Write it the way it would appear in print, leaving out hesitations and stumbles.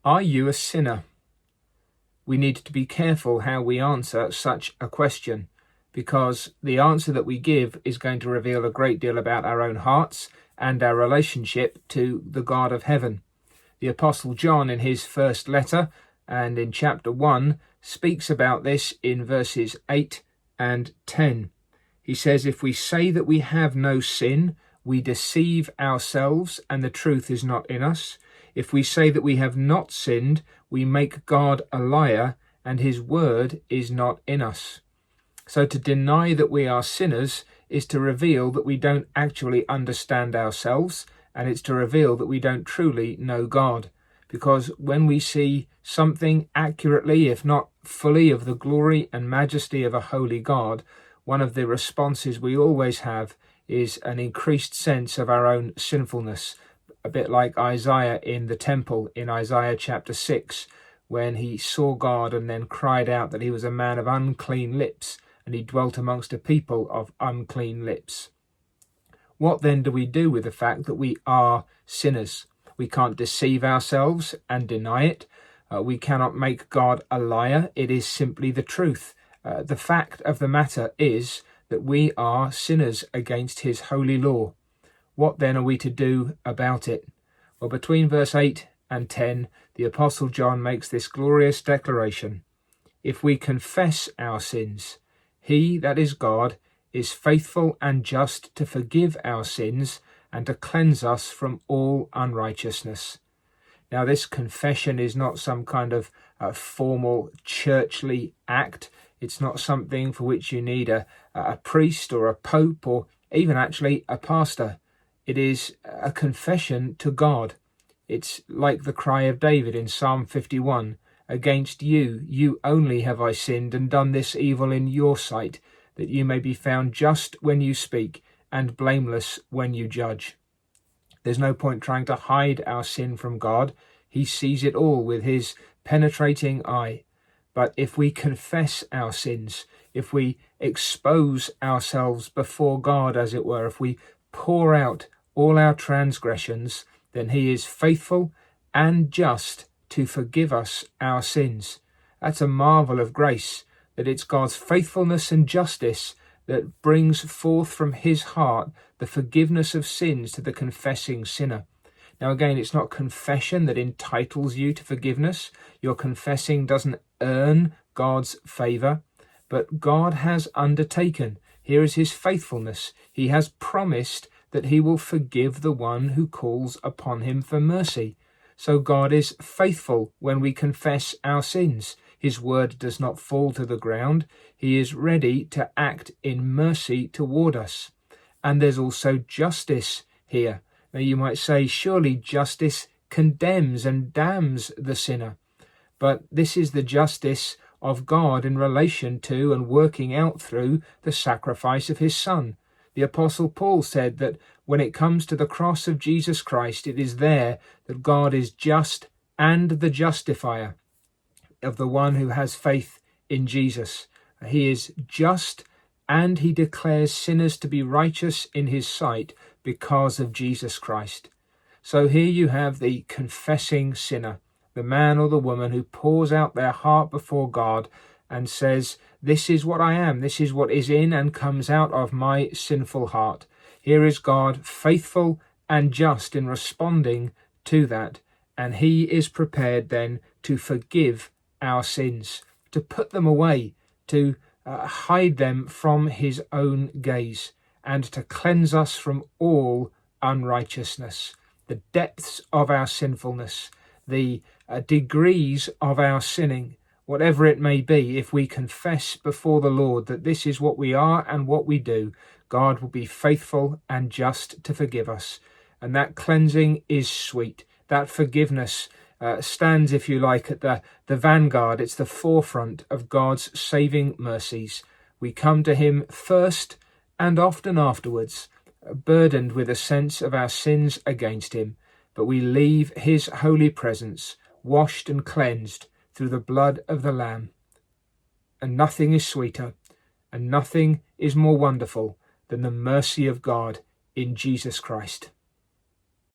Are you a sinner? We need to be careful how we answer such a question, because the answer that we give is going to reveal a great deal about our own hearts and our relationship to the God of heaven. The Apostle John, in his first letter and in chapter 1, speaks about this in verses 8 and 10. He says, "If we say that we have no sin, we deceive ourselves, and the truth is not in us. If we say that we have not sinned, we make God a liar, and his word is not in us." So to deny that we are sinners is to reveal that we don't actually understand ourselves, and it's to reveal that we don't truly know God. Because when we see something accurately, if not fully, of the glory and majesty of a holy God, one of the responses we always have is an increased sense of our own sinfulness, a bit like Isaiah in the temple in Isaiah chapter 6, when he saw God and then cried out that he was a man of unclean lips, and he dwelt amongst a people of unclean lips. What then do we do with the fact that we are sinners? We can't deceive ourselves and deny it. We cannot make God a liar. It is simply the truth. The fact of the matter is that we are sinners against his holy law. What then are we to do about it? Well, between verse 8 and 10, the Apostle John makes this glorious declaration. If we confess our sins, he, that is God, is faithful and just to forgive our sins and to cleanse us from all unrighteousness. Now, this confession is not some kind of formal churchly act. It's not something for which you need a priest or a pope or even actually a pastor. It is a confession to God. It's like the cry of David in Psalm 51, "Against you, you only have I sinned and done this evil in your sight, that you may be found just when you speak and blameless when you judge." There's no point trying to hide our sin from God. He sees it all with his penetrating eye. But if we confess our sins, if we expose ourselves before God, as it were, if we pour out all our transgressions, then he is faithful and just to forgive us our sins. That's a marvel of grace, that it's God's faithfulness and justice that brings forth from his heart the forgiveness of sins to the confessing sinner. Now again, it's not confession that entitles you to forgiveness. Your confessing doesn't earn God's favour, but God has undertaken. Here is his faithfulness. He has promised that he will forgive the one who calls upon him for mercy. So God is faithful when we confess our sins. His word does not fall to the ground. He is ready to act in mercy toward us. And there's also justice here. Now you might say, surely justice condemns and damns the sinner. But this is the justice of God in relation to and working out through the sacrifice of his Son. The Apostle Paul said that when it comes to the cross of Jesus Christ, it is there that God is just and the justifier of the one who has faith in Jesus. He is just, and he declares sinners to be righteous in his sight because of Jesus Christ. So here you have the confessing sinner, the man or the woman who pours out their heart before God and says, "This is what I am, this is what is in and comes out of my sinful heart." Here is God faithful and just in responding to that, and he is prepared then to forgive our sins, to put them away, to hide them from his own gaze, and to cleanse us from all unrighteousness. The depths of our sinfulness, the degrees of our sinning, whatever it may be, if we confess before the Lord that this is what we are and what we do, God will be faithful and just to forgive us. And that cleansing is sweet. That forgiveness stands, if you like, at the vanguard. It's the forefront of God's saving mercies. We come to him first and often afterwards, burdened with a sense of our sins against him, but we leave his holy presence, washed and cleansed through the blood of the Lamb. And nothing is sweeter, and nothing is more wonderful than the mercy of God in Jesus Christ.